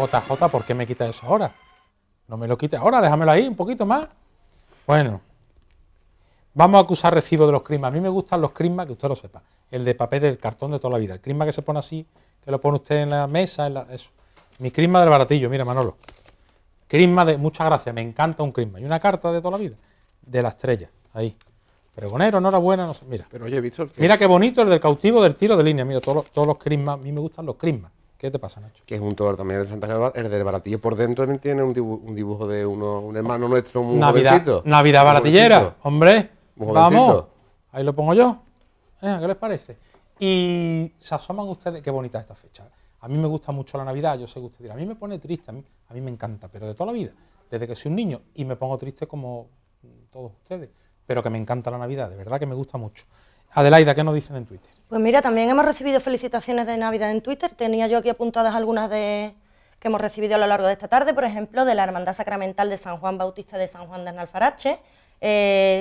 JJ, ¿por qué me quitas eso ahora? No me lo quites ahora, déjamelo ahí un poquito más. Bueno, vamos a acusar recibo de los crismas. A mí me gustan los crismas, que usted lo sepa, el de papel del cartón de toda la vida. El crisma que se pone así, que lo pone usted en la mesa, eso. Mi crisma del baratillo, mira Manolo. Crisma de, muchas gracias, me encanta un crisma. Y una carta de toda la vida, de la estrella, ahí. Pregonero, enhorabuena, no sé, mira. Pero oye, Víctor, mira qué bonito el del cautivo del tiro de línea, mira, todos los crismas, a mí me gustan los crismas. ¿Qué te pasa, Nacho? que junto también el de Santa Cruz, el del baratillo por dentro también tiene un dibujo de un hermano nuestro muy jovencito. Navidad baratillera, hombre. Muy jovencito. Vamos, ahí lo pongo yo. ¿Qué les parece? Y se asoman ustedes, qué bonita esta fecha. A mí me gusta mucho la Navidad, yo sé que usted dirá, a mí me pone triste, a mí me encanta, pero de toda la vida, desde que soy un niño, y me pongo triste como todos ustedes, pero que me encanta la Navidad, de verdad que me gusta mucho. Adelaida, ¿qué nos dicen en Twitter? Pues mira, también hemos recibido felicitaciones de Navidad en Twitter. Tenía yo aquí apuntadas algunas que hemos recibido a lo largo de esta tarde, por ejemplo, de la Hermandad Sacramental de San Juan Bautista de San Juan de Alfarache,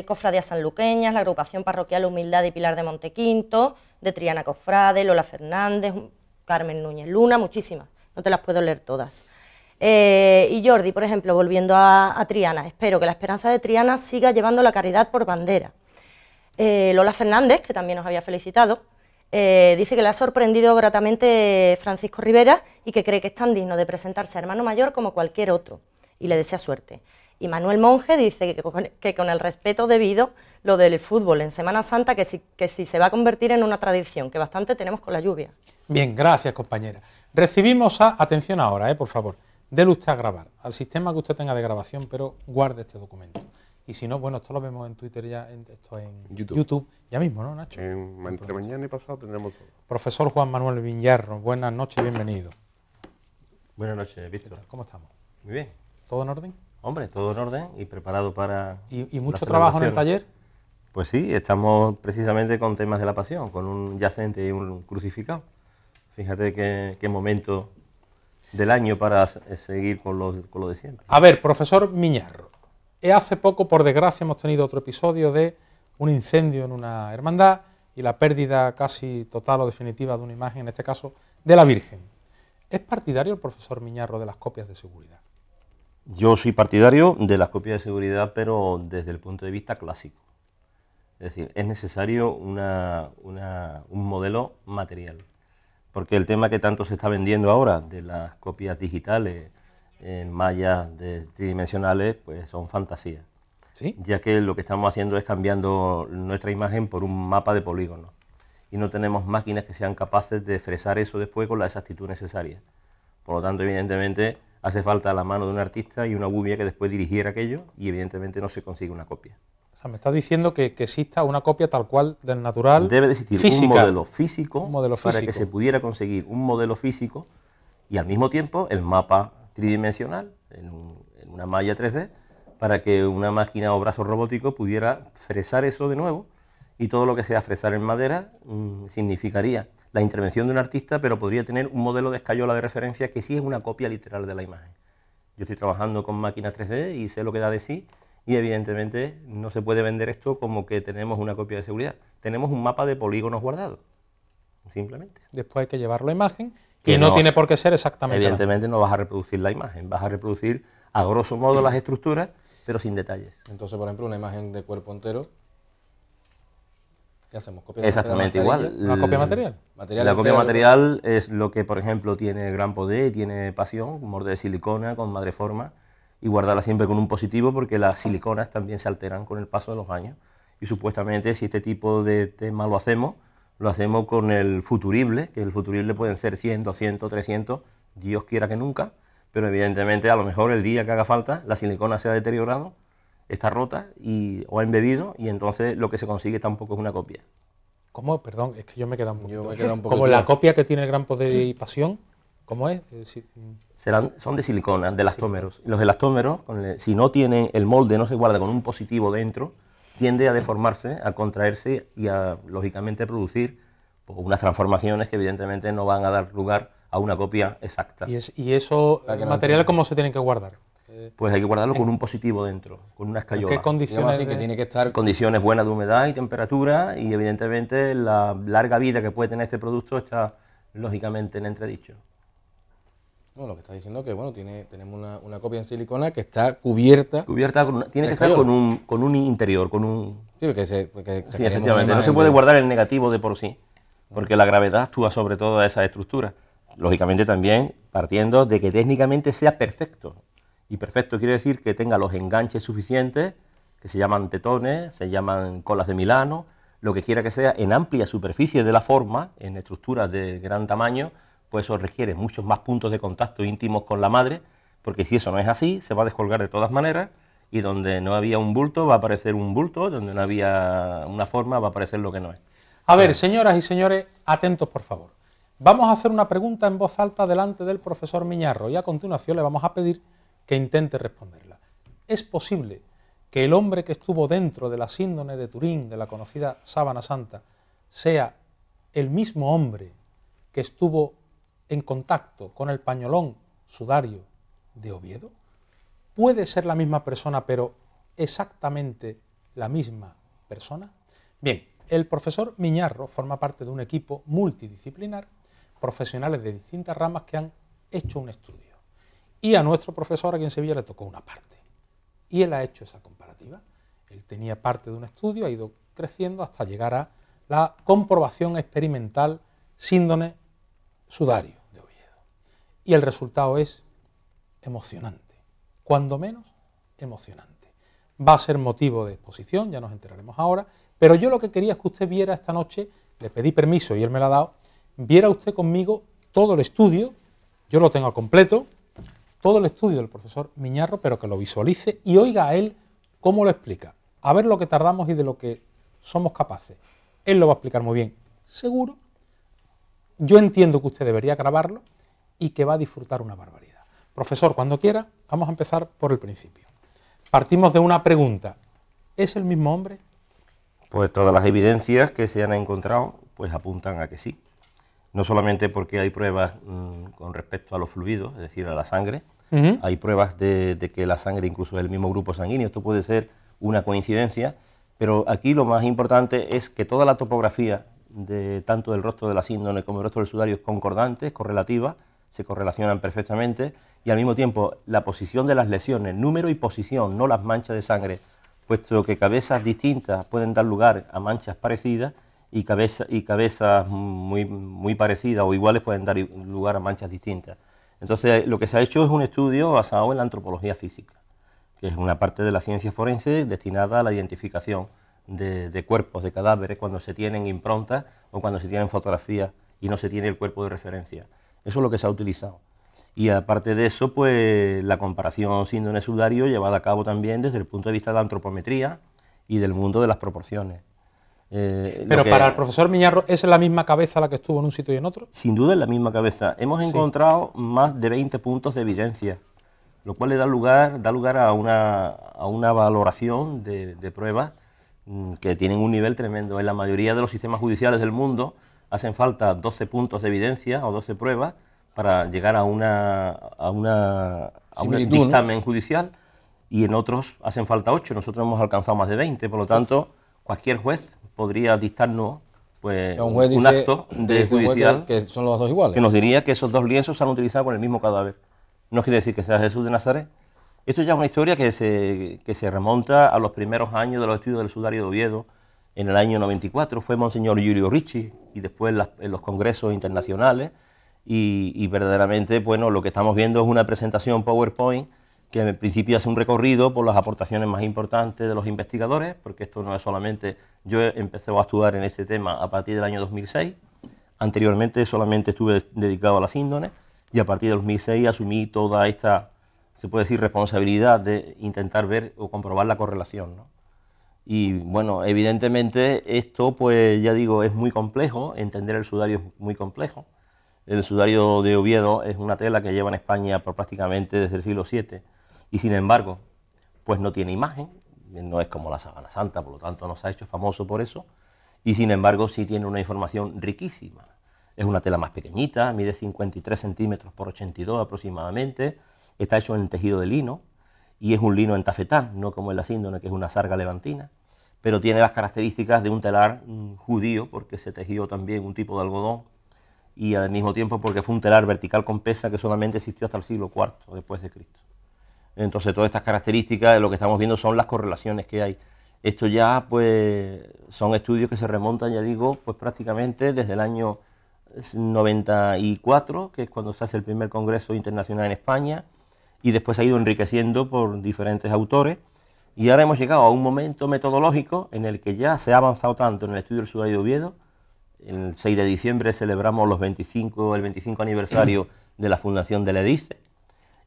Cofradías Sanluqueñas, la Agrupación Parroquial Humildad y Pilar de Montequinto, de Triana Cofrade, Lola Fernández, Carmen Núñez Luna, muchísimas, no te las puedo leer todas. Y Jordi, por ejemplo, volviendo a Triana, espero que la esperanza de Triana siga llevando la caridad por bandera. Lola Fernández, que también nos había felicitado, dice que le ha sorprendido gratamente Francisco Rivera y que cree que es tan digno de presentarse a hermano mayor como cualquier otro, y le desea suerte. Y Manuel Monge dice que con el respeto debido, lo del fútbol en Semana Santa, que si se va a convertir en una tradición, que bastante tenemos con la lluvia. Bien, gracias, compañera. Recibimos atención ahora, por favor, déle usted a grabar, al sistema que usted tenga de grabación, pero guarde este documento. Y si no, bueno, esto lo vemos en Twitter ya, esto en YouTube, ya mismo, ¿no, Nacho? Entre mañana y pasado tendremos todo. Profesor Juan Manuel Viñarro, buenas noches, bienvenido. Buenas noches, Víctor. ¿Cómo estamos? Muy bien. ¿Todo en orden? Hombre, todo en orden y preparado para... ¿Y mucho trabajo en el taller? Pues sí, estamos precisamente con temas de la pasión, con un yacente y un crucificado. Fíjate qué momento del año para seguir con lo de siempre. A ver, profesor Viñarro, hace poco, por desgracia, hemos tenido otro episodio de un incendio en una hermandad y la pérdida casi total o definitiva de una imagen, en este caso, de la Virgen. ¿Es partidario el profesor Viñarro de las copias de seguridad? Yo soy partidario de las copias de seguridad, pero desde el punto de vista clásico. Es decir, es necesario un modelo material, porque el tema que tanto se está vendiendo ahora de las copias digitales en mallas tridimensionales, pues son fantasías. ¿Sí? Ya que lo que estamos haciendo es cambiando nuestra imagen por un mapa de polígonos y no tenemos máquinas que sean capaces de fresar eso después con la exactitud necesaria. Por lo tanto, evidentemente, hace falta la mano de un artista y una gubia que después dirigiera aquello y evidentemente no se consigue una copia. O sea, me estás diciendo que exista una copia tal cual del natural. Debe de existir física, un modelo físico para que se pudiera conseguir un modelo físico y al mismo tiempo el mapa tridimensional en una malla 3D para que una máquina o brazo robótico pudiera fresar eso de nuevo, y todo lo que sea fresar en madera significaría la intervención de un artista, pero podría tener un modelo de escayola de referencia que sí es una copia literal de la imagen. Yo estoy trabajando con máquinas 3D y sé lo que da de sí, y evidentemente no se puede vender esto como que tenemos una copia de seguridad. Tenemos un mapa de polígonos guardados, simplemente. Después hay que llevar la imagen y no tiene por qué ser exactamente. Evidentemente no vas a reproducir la imagen, vas a reproducir a grosso modo las estructuras, pero sin detalles. Entonces, por ejemplo, una imagen de cuerpo entero, ¿qué hacemos? ¿Copia exactamente igual. ¿Una copia material? La copia material es lo que, por ejemplo, tiene gran poder, tiene pasión, un molde de silicona con madreforma, y guardarla siempre con un positivo porque las siliconas también se alteran con el paso de los años. Y supuestamente si este tipo de tema lo hacemos con el futurible, que el futurible pueden ser 100, 200, 300, Dios quiera que nunca, pero evidentemente a lo mejor el día que haga falta la silicona se ha deteriorado, está rota o ha embebido, y entonces lo que se consigue tampoco es una copia. ¿Cómo? Perdón, es que yo me he quedado un poquito. Como la copia que tiene el gran poder y pasión, ¿cómo es? Decir, son de silicona, de elastómeros. Los elastómeros, si no tienen el molde, no se guarda con un positivo dentro, tiende a deformarse, a contraerse y a, lógicamente, producir pues, unas transformaciones que evidentemente no van a dar lugar a una copia exacta. ¿Y esos materiales cómo se tienen que guardar? Pues hay que guardarlo con un positivo dentro, con una escayola. ¿Qué condiciones? Que tiene que estar... Condiciones buenas de humedad y temperatura, y evidentemente la larga vida que puede tener este producto está lógicamente en entredicho. No, lo que está diciendo es que, bueno, tenemos una copia en silicona que está cubierta. Tiene que estar con un interior, con un... Sí, que sí, efectivamente, no se puede guardar el negativo de por sí, porque la gravedad actúa sobre toda esa estructura. Lógicamente también partiendo de que técnicamente sea perfecto. Y perfecto quiere decir que tenga los enganches suficientes, que se llaman tetones, se llaman colas de Milano, lo que quiera que sea, en amplia superficie de la forma, en estructuras de gran tamaño, pues eso requiere muchos más puntos de contacto íntimos con la madre, porque si eso no es así, se va a descolgar de todas maneras, y donde no había un bulto va a aparecer un bulto, donde no había una forma va a aparecer lo que no es. A ver, señoras y señores, atentos por favor. Vamos a hacer una pregunta en voz alta delante del profesor Miñarro y a continuación le vamos a pedir que intente responderla. ¿Es posible que el hombre que estuvo dentro de la síndrome de Turín, de la conocida sábana santa, sea el mismo hombre que estuvo en contacto con el pañolón sudario de Oviedo? ¿Puede ser la misma persona, pero exactamente la misma persona? Bien, el profesor Miñarro forma parte de un equipo multidisciplinar, profesionales de distintas ramas que han hecho un estudio. Y a nuestro profesor aquí en Sevilla le tocó una parte. Y él ha hecho esa comparativa. Él tenía parte de un estudio, ha ido creciendo hasta llegar a la comprobación experimental síndrome sudario de Oviedo. Y el resultado es emocionante, cuando menos emocionante. Va a ser motivo de exposición, ya nos enteraremos ahora, pero yo lo que quería es que usted viera esta noche, le pedí permiso y él me lo ha dado, viera usted conmigo todo el estudio, yo lo tengo al completo, todo el estudio del profesor Miñarro, pero que lo visualice y oiga a él cómo lo explica. A ver lo que tardamos y de lo que somos capaces. Él lo va a explicar muy bien, seguro. Yo entiendo que usted debería grabarlo y que va a disfrutar una barbaridad. Profesor, cuando quiera, vamos a empezar por el principio. Partimos de una pregunta. ¿Es el mismo hombre? Pues todas las evidencias que se han encontrado pues apuntan a que sí. No solamente porque hay pruebas con respecto a los fluidos, es decir, a la sangre, hay pruebas de que la sangre incluso es el mismo grupo sanguíneo, esto puede ser una coincidencia, pero aquí lo más importante es que toda la topografía de tanto del rostro de la síndrome como del rostro del sudario es concordante, es correlativa, se correlacionan perfectamente, y al mismo tiempo la posición de las lesiones, número y posición, no las manchas de sangre, puesto que cabezas distintas pueden dar lugar a manchas parecidas y cabezas muy parecidas o iguales pueden dar lugar a manchas distintas. Entonces, lo que se ha hecho es un estudio basado en la antropología física, que es una parte de la ciencia forense destinada a la identificación de cuerpos, de cadáveres, cuando se tienen improntas o cuando se tienen fotografías y no se tiene el cuerpo de referencia. Eso es lo que se ha utilizado. Y aparte de eso, pues la comparación síndrome sudario llevada a cabo también desde el punto de vista de la antropometría y del mundo de las proporciones. Pero para el profesor Miñarro, ¿es la misma cabeza la que estuvo en un sitio y en otro? Sin duda es la misma cabeza. Hemos encontrado más de 20 puntos de evidencia, lo cual le da lugar a una valoración de pruebas que tienen un nivel tremendo. En la mayoría de los sistemas judiciales del mundo hacen falta 12 puntos de evidencia o 12 pruebas para llegar a un dictamen judicial, y en otros hacen falta 8, nosotros hemos alcanzado más de 20, por lo tanto cualquier juez podría dictarnos pues, o sea, un acto de judicial que son los dos iguales, que nos diría que esos dos lienzos se han utilizado con el mismo cadáver. No quiere decir que sea Jesús de Nazaret. Esto ya es una historia que se remonta a los primeros años de los estudios del sudario de Oviedo. En el año 94 fue Monseñor Giulio Ricci y después en los congresos internacionales, y verdaderamente, bueno, lo que estamos viendo es una presentación PowerPoint que en principio hace un recorrido por las aportaciones más importantes de los investigadores, porque esto no es solamente... Yo empecé a actuar en este tema a partir del año 2006, anteriormente solamente estuve dedicado a la síndrome, y a partir del 2006 asumí toda esta, se puede decir, responsabilidad de intentar ver o comprobar la correlación, ¿no? Y bueno, evidentemente esto, pues ya digo, es muy complejo, entender el sudario es muy complejo. El sudario de Oviedo es una tela que lleva en España por prácticamente desde el siglo VII, y sin embargo, pues no tiene imagen, no es como la sábana santa, por lo tanto no se ha hecho famoso por eso, y sin embargo sí tiene una información riquísima. Es una tela más pequeñita, mide 53 centímetros por 82 aproximadamente, está hecho en tejido de lino, y es un lino en tafetán, no como en la síndrome, que es una sarga levantina, pero tiene las características de un telar judío, porque se tejió también un tipo de algodón, y al mismo tiempo porque fue un telar vertical con pesa que solamente existió hasta el siglo IV después de Cristo. Entonces todas estas características, lo que estamos viendo son las correlaciones que hay. Esto ya pues son estudios que se remontan, ya digo, pues prácticamente desde el año 94, que es cuando se hace el primer congreso internacional en España, y después ha ido enriqueciendo por diferentes autores, y ahora hemos llegado a un momento metodológico en el que ya se ha avanzado tanto en el estudio del sudario de Oviedo. El 6 de diciembre celebramos el 25 aniversario de la fundación de la EDICE,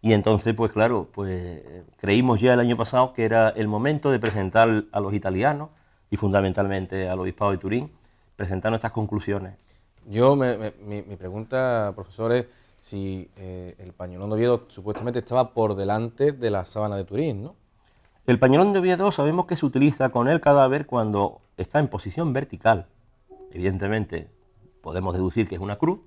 y entonces, pues claro, pues creímos ya el año pasado que era el momento de presentar a los italianos, y fundamentalmente al Obispado de Turín, presentar nuestras conclusiones. Mi pregunta, profesor, es si el pañolón de Oviedo supuestamente estaba por delante de la sábana de Turín, ¿no? El pañolón de Oviedo sabemos que se utiliza con el cadáver cuando está en posición vertical. Evidentemente, podemos deducir que es una cruz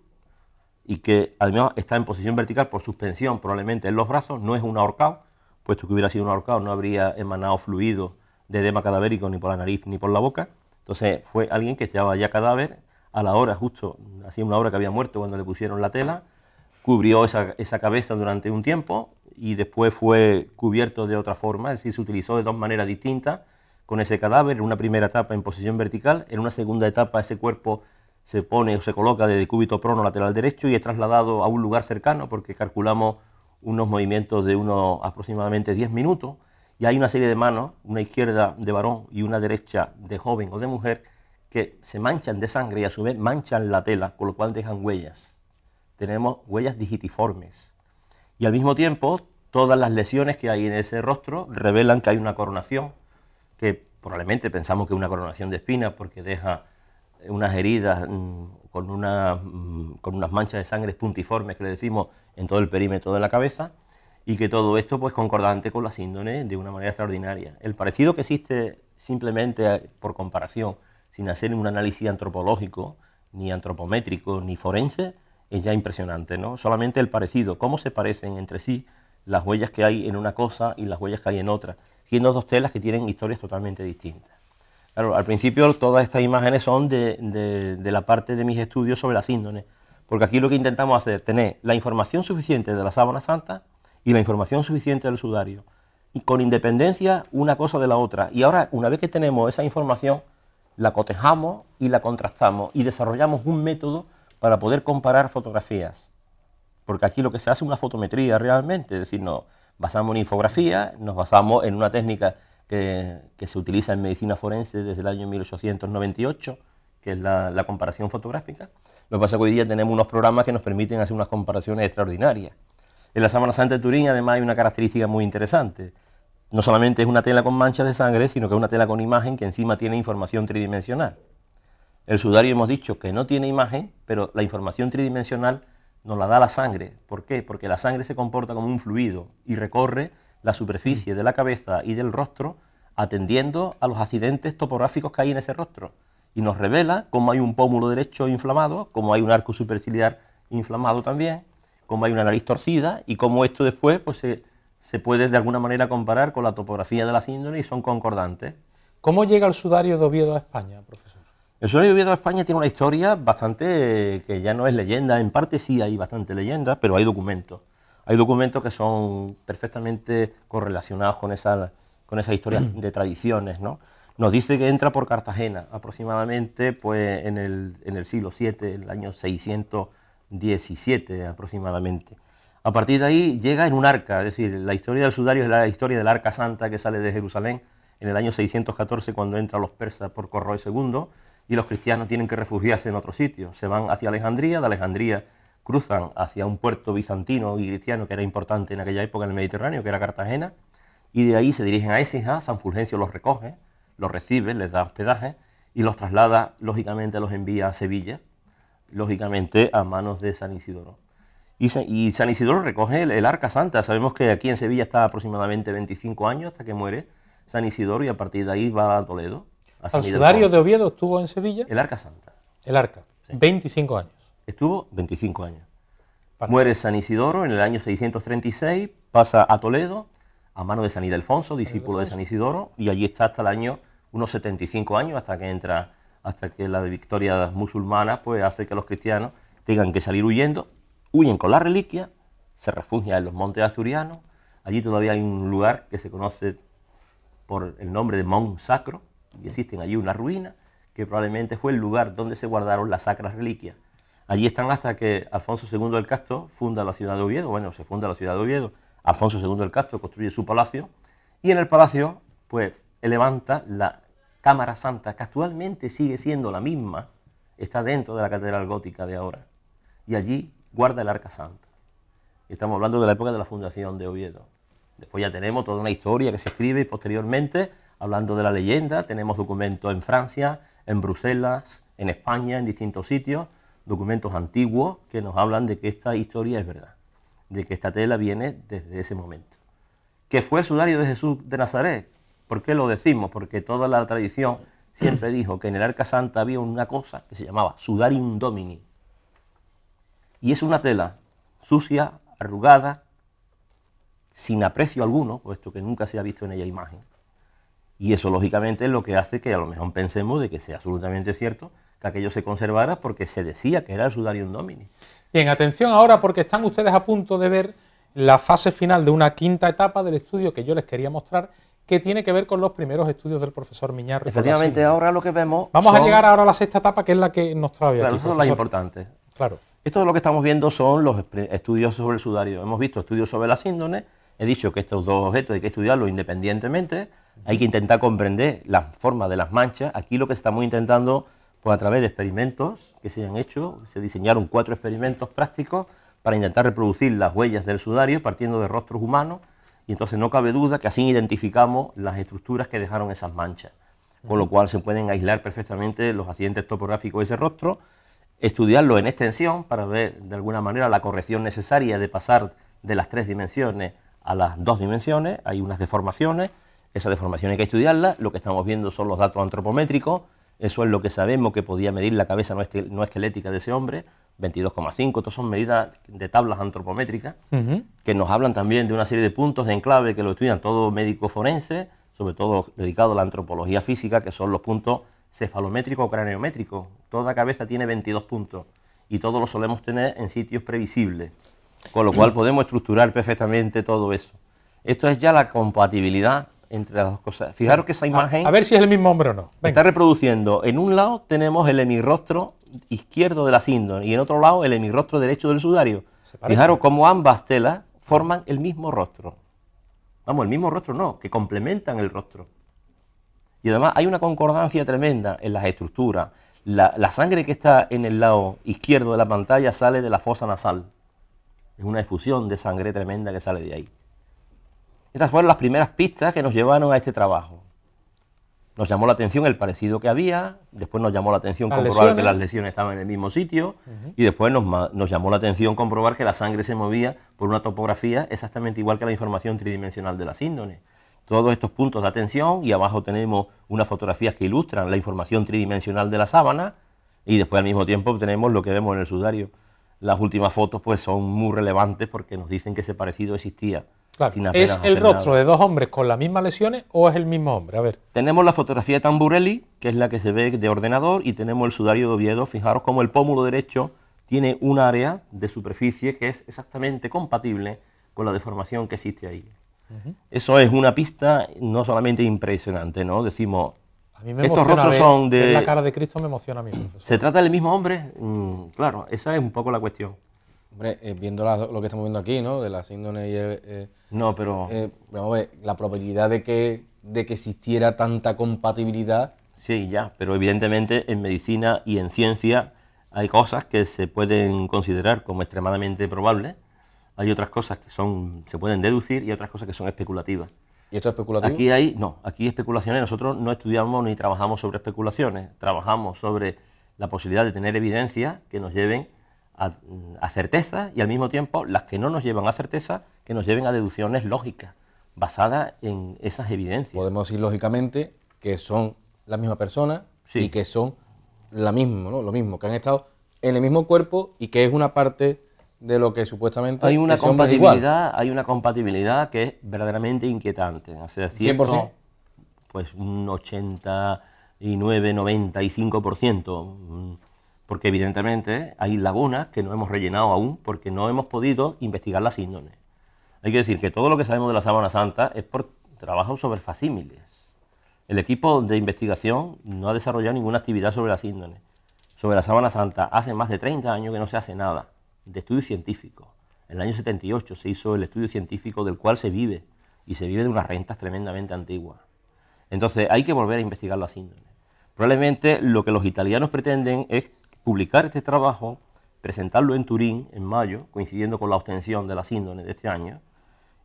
y que además está en posición vertical por suspensión, probablemente en los brazos, no es un ahorcado, puesto que hubiera sido un ahorcado no habría emanado fluido de edema cadavérico ni por la nariz ni por la boca. Entonces fue alguien que llevaba ya cadáver a la hora, justo, hacía una hora que había muerto cuando le pusieron la tela, cubrió esa cabeza durante un tiempo y después fue cubierto de otra forma, es decir, se utilizó de dos maneras distintas con ese cadáver, en una primera etapa en posición vertical, en una segunda etapa ese cuerpo se pone o se coloca de decúbito prono lateral derecho y es trasladado a un lugar cercano porque calculamos unos movimientos de unos aproximadamente 10 minutos y hay una serie de manos, una izquierda de varón y una derecha de joven o de mujer, que se manchan de sangre y a su vez manchan la tela, con lo cual dejan huellas. Tenemos huellas digitiformes. Y al mismo tiempo, todas las lesiones que hay en ese rostro revelan que hay una coronación, que probablemente pensamos que es una coronación de espinas porque deja unas heridas con unas manchas de sangre puntiformes que le decimos en todo el perímetro de la cabeza, y que todo esto pues concordante con la síndrome de una manera extraordinaria. El parecido que existe simplemente por comparación, sin hacer un análisis antropológico, ni antropométrico, ni forense, es ya impresionante, ¿no? Solamente el parecido, cómo se parecen entre sí las huellas que hay en una cosa y las huellas que hay en otra, siendo dos telas que tienen historias totalmente distintas. Claro, al principio todas estas imágenes son de la parte de mis estudios sobre la síndrome, porque aquí lo que intentamos hacer es tener la información suficiente de la sábana santa y la información suficiente del sudario, y con independencia una cosa de la otra. Y ahora, una vez que tenemos esa información, la cotejamos y la contrastamos y desarrollamos un método para poder comparar fotografías. Porque aquí lo que se hace es una fotometría realmente, es decir, nos basamos en infografía, nos basamos en una técnica que se utiliza en medicina forense desde el año 1898, que es la comparación fotográfica. Lo que pasa es que hoy día tenemos unos programas que nos permiten hacer unas comparaciones extraordinarias. En la sábana santa de Turín además hay una característica muy interesante. No solamente es una tela con manchas de sangre, sino que es una tela con imagen que encima tiene información tridimensional. El sudario hemos dicho que no tiene imagen, pero la información tridimensional nos la da la sangre. ¿Por qué? Porque la sangre se comporta como un fluido y recorre la superficie de la cabeza y del rostro atendiendo a los accidentes topográficos que hay en ese rostro. Y nos revela cómo hay un pómulo derecho inflamado, cómo hay un arco superciliar inflamado también, cómo hay una nariz torcida y cómo esto después pues, se puede de alguna manera comparar con la topografía de la síndrome y son concordantes. ¿Cómo llega el sudario de Oviedo a España, profesor? El sudario de Oviedo a España tiene una historia bastante, que ya no es leyenda, en parte sí hay bastante leyenda, pero hay documentos. Hay documentos que son perfectamente correlacionados con esa historia de tradiciones, ¿no? Nos dice que entra por Cartagena, aproximadamente pues, en el siglo VII, el año 617 aproximadamente. A partir de ahí llega en un arca, es decir, la historia del sudario es la historia del arca santa que sale de Jerusalén en el año 614 cuando entran los persas por Corroe II y los cristianos tienen que refugiarse en otro sitio. Se van hacia Alejandría, de Alejandría cruzan hacia un puerto bizantino y cristiano que era importante en aquella época en el Mediterráneo, que era Cartagena, y de ahí se dirigen a Écija. San Fulgencio los recoge, los recibe, les da hospedaje y los traslada, lógicamente los envía a Sevilla, lógicamente a manos de San Isidoro. Y San Isidoro recoge el arca santa. Sabemos que aquí en Sevilla está aproximadamente 25 años hasta que muere San Isidoro y a partir de ahí va a Toledo. ¿El sudario de Oviedo estuvo en Sevilla? El arca santa. El arca, sí. 25 años. Estuvo 25 años. Muere San Isidoro en el año 636, pasa a Toledo, a mano de San Ildefonso, discípulo de San Isidoro, y allí está hasta el año unos 75 años, hasta que la victoria musulmana pues, hace que los cristianos tengan que salir huyendo, huyen con la reliquia, se refugian en los montes asturianos. Allí todavía hay un lugar que se conoce por el nombre de Mont Sacro, y existen allí unas ruinas que probablemente fue el lugar donde se guardaron las sacras reliquias. Allí están hasta que Alfonso II del Castro funda la ciudad de Oviedo. Bueno, se funda la ciudad de Oviedo, Alfonso II del Castro construye su palacio, y en el palacio pues levanta la Cámara Santa, que actualmente sigue siendo la misma, está dentro de la Catedral Gótica de ahora, y allí guarda el Arca Santa. Estamos hablando de la época de la fundación de Oviedo. Después ya tenemos toda una historia que se escribe posteriormente, hablando de la leyenda. Tenemos documentos en Francia, en Bruselas, en España, en distintos sitios, documentos antiguos que nos hablan de que esta historia es verdad, de que esta tela viene desde ese momento. ¿Qué fue el sudario de Jesús de Nazaret? ¿Por qué lo decimos? Porque toda la tradición siempre dijo que en el Arca Santa había una cosa que se llamaba Sudarium Domini. Y es una tela sucia, arrugada, sin aprecio alguno, puesto que nunca se ha visto en ella imagen. Y eso, lógicamente, es lo que hace que a lo mejor pensemos de que sea absolutamente cierto que aquello se conservara, porque se decía que era el Sudarium Domini. Bien, atención ahora, porque están ustedes a punto de ver la fase final de una quinta etapa del estudio que yo les quería mostrar, que tiene que ver con los primeros estudios del profesor Miñarro. Efectivamente, ahora lo que vemos... Vamos a llegar ahora a la sexta etapa, que es la que nos trae claro, aquí, son las importantes. Claro. Esto es lo que estamos viendo, son los estudios sobre el sudario. Hemos visto estudios sobre la síndone. He dicho que estos dos objetos hay que estudiarlos independientemente. Hay que intentar comprender la forma de las manchas. Aquí lo que estamos intentando, pues a través de experimentos que se han hecho, se diseñaron 4 experimentos prácticos para intentar reproducir las huellas del sudario partiendo de rostros humanos, y entonces no cabe duda que así identificamos las estructuras que dejaron esas manchas, con lo cual se pueden aislar perfectamente los accidentes topográficos de ese rostro, estudiarlo en extensión para ver de alguna manera la corrección necesaria de pasar de las 3 dimensiones a las 2 dimensiones. Hay unas deformaciones, esas deformaciones hay que estudiarlas. Lo que estamos viendo son los datos antropométricos, eso es lo que sabemos que podía medir la cabeza no esquelética de ese hombre, 22,5, estas son medidas de tablas antropométricas, que nos hablan también de una serie de puntos de enclave que lo estudian todo médico forense, sobre todo dedicado a la antropología física, que son los puntos cefalométricos o craneométricos. Toda cabeza tiene 22 puntos y todos los solemos tener en sitios previsibles, con lo cual podemos estructurar perfectamente todo eso. Esto es ya la compatibilidad entre las dos cosas. Fijaros que esa imagen... A ver si es el mismo hombre o no. Venga. Está reproduciendo, en un lado tenemos el hemirrostro izquierdo de la síndone y en otro lado el hemirrostro derecho del sudario. Fijaros cómo ambas telas forman el mismo rostro. Vamos, el mismo rostro no, que complementan el rostro. Y además hay una concordancia tremenda en las estructuras. La sangre que está en el lado izquierdo de la pantalla sale de la fosa nasal. Es una efusión de sangre tremenda que sale de ahí. Estas fueron las primeras pistas que nos llevaron a este trabajo. Nos llamó la atención el parecido que había, después nos llamó la atención comprobar que las lesiones estaban en el mismo sitio, y después nos llamó la atención comprobar que la sangre se movía por una topografía exactamente igual que la información tridimensional de la síndone. Todos estos puntos de atención, y abajo tenemos unas fotografías que ilustran la información tridimensional de la sábana, y después al mismo tiempo tenemos lo que vemos en el sudario. Las últimas fotos pues son muy relevantes porque nos dicen que ese parecido existía. Claro. ¿Es el rostro de dos hombres con las mismas lesiones o es el mismo hombre? A ver. Tenemos la fotografía de Tamburelli, que es la que se ve de ordenador, y tenemos el sudario de Oviedo. Fijaros cómo el pómulo derecho tiene un área de superficie que es exactamente compatible con la deformación que existe ahí. Eso es una pista no solamente impresionante, ¿no? Decimos, a mí me estos rostros son de... la cara de Cristo me emociona a mí, profesor. ¿Se trata del mismo hombre? Claro, esa es un poco la cuestión. Hombre, viendo lo que estamos viendo aquí, ¿no? De la síndone y no, pero... vamos a ver, la probabilidad de que existiera tanta compatibilidad... Sí, ya, pero evidentemente en medicina y en ciencia hay cosas que se pueden considerar como extremadamente probables, hay otras cosas que se pueden deducir y otras cosas que son especulativas. ¿Y esto es especulativo? Aquí especulaciones, nosotros no estudiamos ni trabajamos sobre especulaciones, trabajamos sobre la posibilidad de tener evidencias que nos lleven a certeza, y al mismo tiempo las que no nos llevan a certeza, que nos lleven a deducciones lógicas, basadas en esas evidencias. Podemos decir lógicamente que son la misma persona, sí, y que son lo mismo, que han estado en el mismo cuerpo y que es una parte de lo que supuestamente hay una compatibilidad que es verdaderamente inquietante. O sea, si 100%. Esto, pues un 89, 95%. porque evidentemente hay lagunas que no hemos rellenado aún porque no hemos podido investigar las síndones. Hay que decir que todo lo que sabemos de la Sábana Santa es por trabajo sobre facímiles. El equipo de investigación no ha desarrollado ninguna actividad sobre las síndones. Sobre la Sábana Santa hace más de 30 años que no se hace nada de estudio científico. En el año 78 se hizo el estudio científico del cual se vive, y se vive de unas rentas tremendamente antiguas. Entonces hay que volver a investigar las síndones. Probablemente lo que los italianos pretenden es publicar este trabajo, presentarlo en Turín en mayo, coincidiendo con la obtención de las síndones de este año,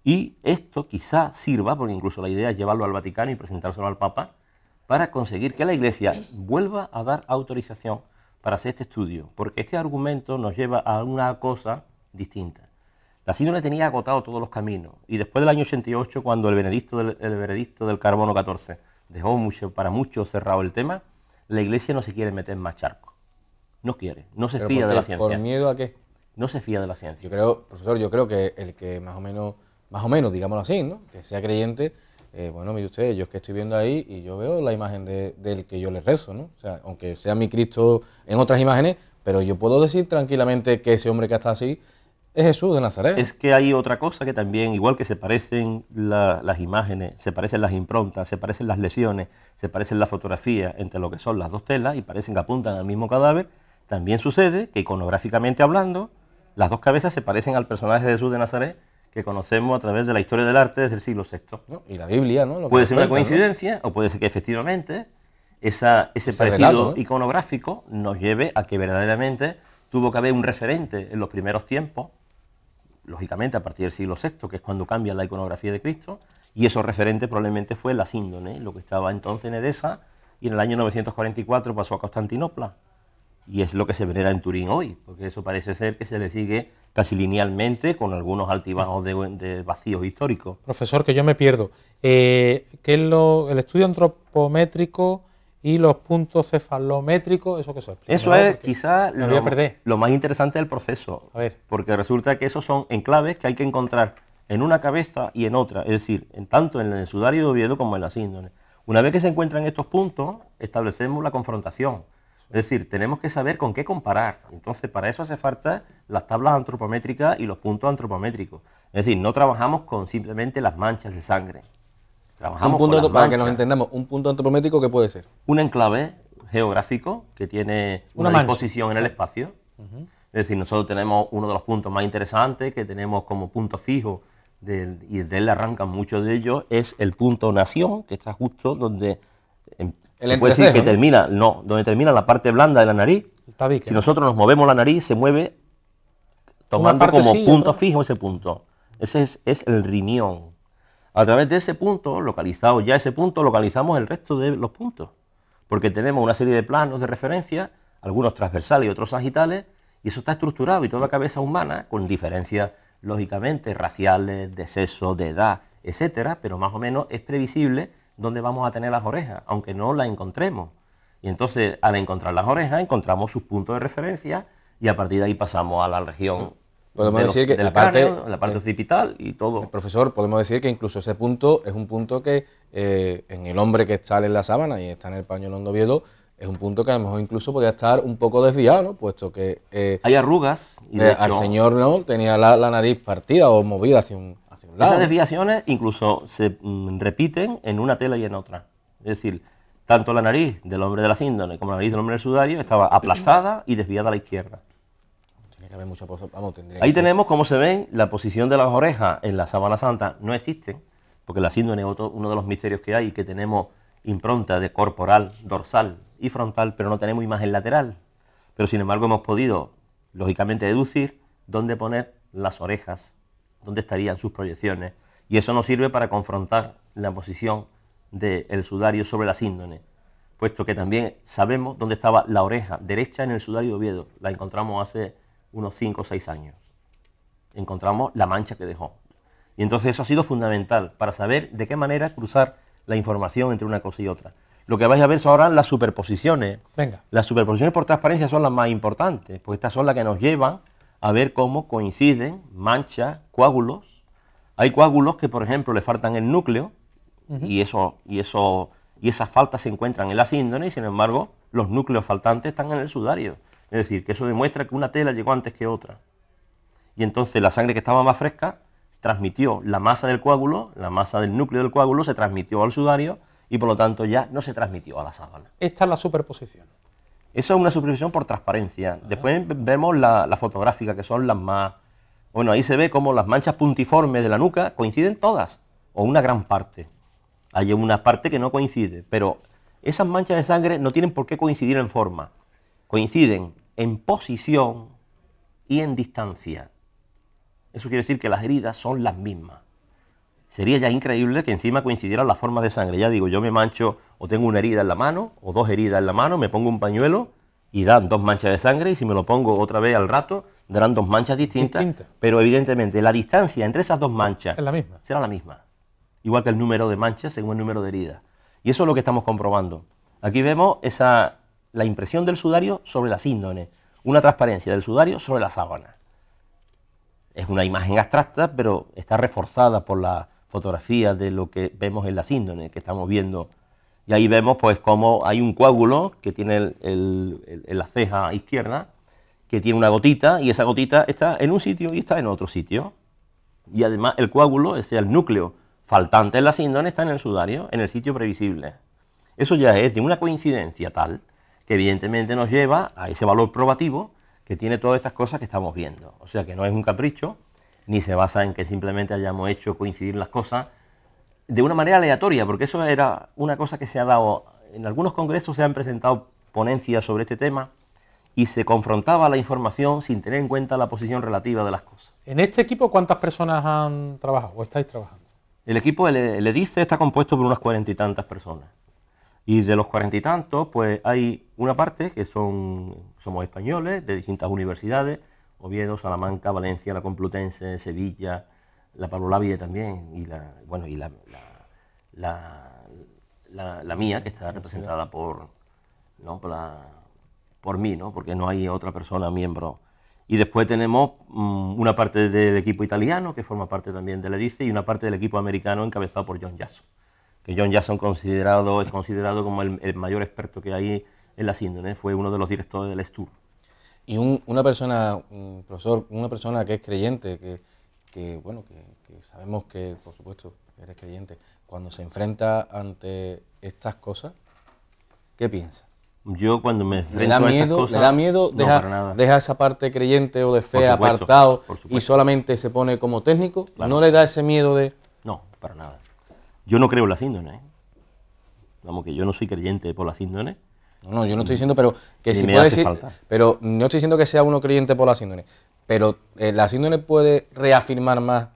y esto quizá sirva, porque incluso la idea es llevarlo al Vaticano y presentárselo al Papa, para conseguir que la Iglesia vuelva a dar autorización para hacer este estudio, porque este argumento nos lleva a una cosa distinta. La síndone tenía agotado todos los caminos, y después del año 88, cuando el veredicto del carbono 14 dejó para muchos cerrado el tema, la Iglesia no se quiere meter en más charcos. No quiere, no se fía de la ciencia. ¿Por miedo a qué? No se fía de la ciencia. Yo creo, profesor, que el que más o menos, digámoslo así, ¿no?, que sea creyente, bueno, mire usted, yo es que estoy viendo ahí y yo veo la imagen del que yo le rezo, ¿no? O sea, aunque sea mi Cristo en otras imágenes, pero yo puedo decir tranquilamente que ese hombre que está así es Jesús de Nazaret. Es que hay otra cosa que también, igual que se parecen las imágenes, se parecen las improntas, se parecen las lesiones, se parecen las fotografías entre lo que son las dos telas y parecen que apuntan al mismo cadáver, también sucede que iconográficamente hablando, las dos cabezas se parecen al personaje de Jesús de Nazaret que conocemos a través de la historia del arte desde el siglo VI. ¿No? Y la Biblia, ¿no? Puede ser una coincidencia, ¿no? O puede ser que efectivamente ese parecido relato, ¿no?, iconográfico nos lleve a que verdaderamente tuvo que haber un referente en los primeros tiempos, lógicamente a partir del siglo VI, que es cuando cambia la iconografía de Cristo, y eso referente probablemente fue la síndone, lo que estaba entonces en Edesa, y en el año 944 pasó a Constantinopla, y es lo que se venera en Turín hoy, porque eso parece ser que se le sigue casi linealmente, con algunos altibajos de vacíos históricos. Profesor, que yo me pierdo. ¿Qué es el estudio antropométrico y los puntos cefalométricos? ¿Eso qué son? Eso es quizá lo más interesante del proceso, porque resulta que esos son enclaves que hay que encontrar en una cabeza y en otra, es decir, tanto en el sudario de Oviedo como en la síndone. Una vez que se encuentran estos puntos, establecemos la confrontación. Es decir, tenemos que saber con qué comparar. Entonces, para eso hace falta las tablas antropométricas y los puntos antropométricos. Es decir, no trabajamos con simplemente las manchas de sangre. Trabajamos con las manchas. Para que nos entendamos, un punto antropométrico, ¿qué puede ser? Un enclave geográfico que tiene una disposición en el espacio. Es decir, nosotros tenemos uno de los puntos más interesantes que tenemos como punto fijo, y de él arrancan muchos de ellos, es el punto nación, que está justo donde se puede decir que termina, donde termina la parte blanda de la nariz. Si nosotros nos movemos la nariz, se mueve tomando como punto fijo ese punto. Ese es el riñón. A través de ese punto, localizamos el resto de los puntos. Porque tenemos una serie de planos de referencia, algunos transversales y otros sagitales, y eso está estructurado, y toda cabeza humana, con diferencias, lógicamente, raciales, de sexo, de edad, etcétera, pero más o menos es previsible dónde vamos a tener las orejas, aunque no las encontremos. Y entonces, al encontrar las orejas, encontramos sus puntos de referencia, y a partir de ahí pasamos a la región del cráneo, la parte occipital y todo. Profesor, podemos decir que incluso ese punto es un punto que en el hombre que sale en la sábana y está en el pañolón de Oviedo, es un punto que a lo mejor incluso podría estar un poco desviado, ¿no? Puesto que hay arrugas. Y de hecho, al señor, ¿no?, tenía la nariz partida o movida hacia un lado. Esas desviaciones incluso se repiten en una tela y en otra. Es decir, tanto la nariz del hombre de la síndone como la nariz del hombre del sudario estaba aplastada y desviada a la izquierda. Tiene que haber mucha Ahí tenemos cómo se ven la posición de las orejas en la Sábana Santa. No existen, porque la síndone es uno de los misterios que hay, que tenemos impronta de corporal, dorsal y frontal, pero no tenemos imagen lateral. Pero sin embargo hemos podido, lógicamente, deducir dónde poner las orejas, dónde estarían sus proyecciones, y eso nos sirve para confrontar la posición del sudario sobre la síndone, puesto que también sabemos dónde estaba la oreja derecha en el sudario de Oviedo. La encontramos hace unos 5 o 6 años. Encontramos la mancha que dejó. Y entonces eso ha sido fundamental para saber de qué manera cruzar la información entre una cosa y otra. Lo que vais a ver son ahora las superposiciones. Las superposiciones por transparencia son las más importantes, porque estas son las que nos llevan a ver cómo coinciden manchas, coágulos. Hay coágulos que, por ejemplo, le faltan el núcleo, y esas faltas se encuentran en la síndone, y sin embargo los núcleos faltantes están en el sudario. Es Es decir, que eso demuestra que una tela llegó antes que otra. Y entonces la sangre que estaba más fresca transmitió la masa del coágulo, la masa del núcleo del coágulo se transmitió al sudario y por lo tanto ya no se transmitió a la sábana. Esta es la superposición. Eso es una superposición por transparencia. Después vemos la fotográfica, que son las más... Bueno, ahí se ve como las manchas puntiformes de la nuca coinciden todas, o una gran parte. Hay una parte que no coincide, pero esas manchas de sangre no tienen por qué coincidir en forma. Coinciden en posición y en distancia. Eso quiere decir que las heridas son las mismas. Sería ya increíble que encima coincidieran las formas de sangre. Ya digo, yo me mancho o tengo una herida en la mano, o dos heridas en la mano, me pongo un pañuelo y dan dos manchas de sangre, y si me lo pongo otra vez al rato, darán dos manchas distintas. Pero evidentemente la distancia entre esas dos manchas es la misma. Será la misma. Igual que el número de manchas según el número de heridas. Y eso es lo que estamos comprobando. Aquí vemos la impresión del sudario sobre la síndone, una transparencia del sudario sobre la sábana. Es una imagen abstracta, pero está reforzada por la fotografía de lo que vemos en la síndone que estamos viendo. Y ahí vemos pues cómo hay un coágulo que tiene la ceja izquierda, que tiene una gotita, y esa gotita está en un sitio y está en otro sitio. Y además el coágulo, ese el núcleo faltante en la síndone, está en el sudario, en el sitio previsible. Eso ya es de una coincidencia tal que evidentemente nos lleva a ese valor probativo que tiene todas estas cosas que estamos viendo. O sea que no es un capricho, ni se basa en que simplemente hayamos hecho coincidir las cosas de una manera aleatoria, porque eso era una cosa que se ha dado. En algunos congresos se han presentado ponencias sobre este tema y se confrontaba la información sin tener en cuenta la posición relativa de las cosas. ¿En este equipo cuántas personas han trabajado o estáis trabajando? El equipo, el EDICE, está compuesto por unas 40 y tantas personas. Y de los 40 y tantos, pues hay una parte que somos españoles de distintas universidades: Oviedo, Salamanca, Valencia, la Complutense, Sevilla, la Pablo Olavide también, y la mía, que está representada por mí, ¿no? Porque no hay otra persona miembro. Y después tenemos una parte del equipo italiano, que forma parte también del EDICE, y una parte del equipo americano encabezado por John Jackson. Que John Jackson es considerado como el mayor experto que hay en la síndrome, fue uno de los directores del STUR. Y una persona, profesor, una persona que es creyente, que sabemos que, por supuesto, eres creyente, cuando se enfrenta ante estas cosas, ¿qué piensa? Yo cuando me enfrento a estas cosas... ¿Le da miedo? ¿Deja esa parte creyente o de fe apartado y solamente se pone como técnico? Claro. ¿No le da ese miedo de...? No, para nada. Yo no creo en la síndrome, ¿eh? Vamos, que yo no soy creyente por la síndrome. No, yo no estoy diciendo, pero que si puede decir, pero no estoy diciendo que sea uno creyente por la síndrome, pero ¿la síndrome puede reafirmar más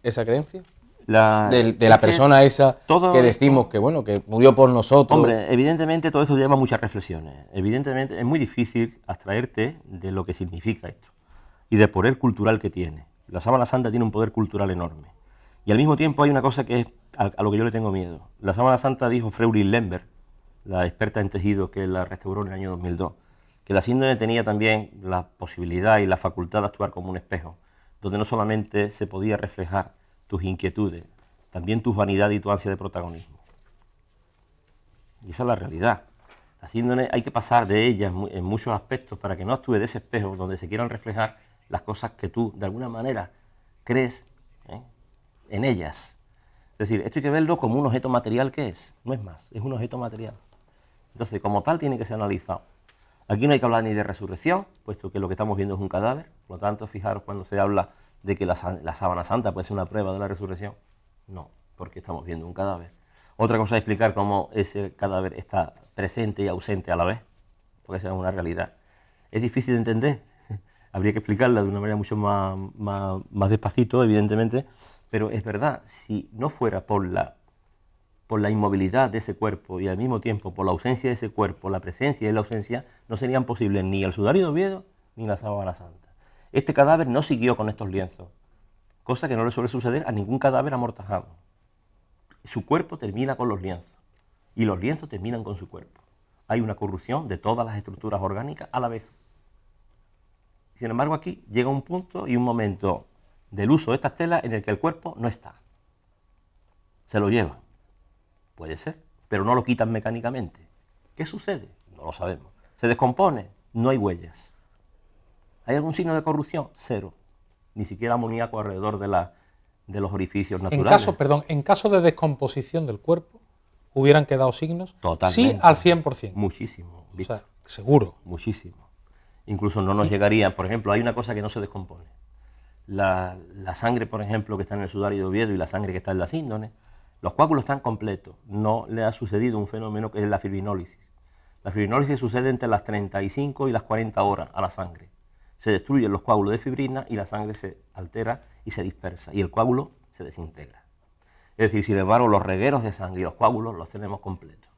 esa creencia? De la persona esa que decimos que bueno, que murió por nosotros. Hombre, evidentemente todo esto lleva muchas reflexiones. Evidentemente es muy difícil abstraerte de lo que significa esto y del poder cultural que tiene. La sábana santa tiene un poder cultural enorme. Y al mismo tiempo hay una cosa que es a lo que yo le tengo miedo. La sábana santa, dijo Freurin Lemberg, la experta en tejido que la restauró en el año 2002, que la síndrome tenía también la posibilidad y la facultad de actuar como un espejo, donde no solamente se podía reflejar tus inquietudes, también tu vanidad y tu ansia de protagonismo. Y esa es la realidad. La síndrome hay que pasar de ella en muchos aspectos para que no actúe de ese espejo donde se quieran reflejar las cosas que tú, de alguna manera, crees en ellas. Es decir, esto hay que verlo como un objeto material que es, no es más, es un objeto material. Entonces, como tal, tiene que ser analizado. Aquí no hay que hablar ni de resurrección, puesto que lo que estamos viendo es un cadáver. Por lo tanto, fijaros cuando se habla de que la sábana santa puede ser una prueba de la resurrección. No, porque estamos viendo un cadáver. Otra cosa es explicar cómo ese cadáver está presente y ausente a la vez, porque esa es una realidad. Es difícil de entender, habría que explicarla de una manera mucho más despacito, evidentemente, pero es verdad, si no fuera por la inmovilidad de ese cuerpo y al mismo tiempo por la ausencia de ese cuerpo, la presencia y la ausencia, no serían posibles ni el sudario de Oviedo ni la sábana santa. Este cadáver no siguió con estos lienzos, cosa que no le suele suceder a ningún cadáver amortajado. Su cuerpo termina con los lienzos y los lienzos terminan con su cuerpo. Hay una corrupción de todas las estructuras orgánicas a la vez. Sin embargo, aquí llega un punto y un momento del uso de estas telas en el que el cuerpo no está. Se lo llevan. Puede ser, pero no lo quitan mecánicamente. ¿Qué sucede? No lo sabemos. ¿Se descompone? no hay huellas. ¿Hay algún signo de corrupción? Cero. Ni siquiera amoníaco alrededor de los orificios naturales. En caso de descomposición del cuerpo, ¿hubieran quedado signos? Totalmente. Sí, al 100%. Muchísimo. O sea, seguro. Muchísimo. Incluso no nos llegaría, por ejemplo, hay una cosa que no se descompone. La sangre, por ejemplo, que está en el sudario de Oviedo y la sangre que está en las índones, los coágulos están completos. No le ha sucedido un fenómeno que es la fibrinólisis. La fibrinólisis sucede entre las 35 y las 40 horas a la sangre. Se destruyen los coágulos de fibrina y la sangre se altera y se dispersa y el coágulo se desintegra. Es decir, sin embargo, los regueros de sangre y los coágulos los tenemos completos.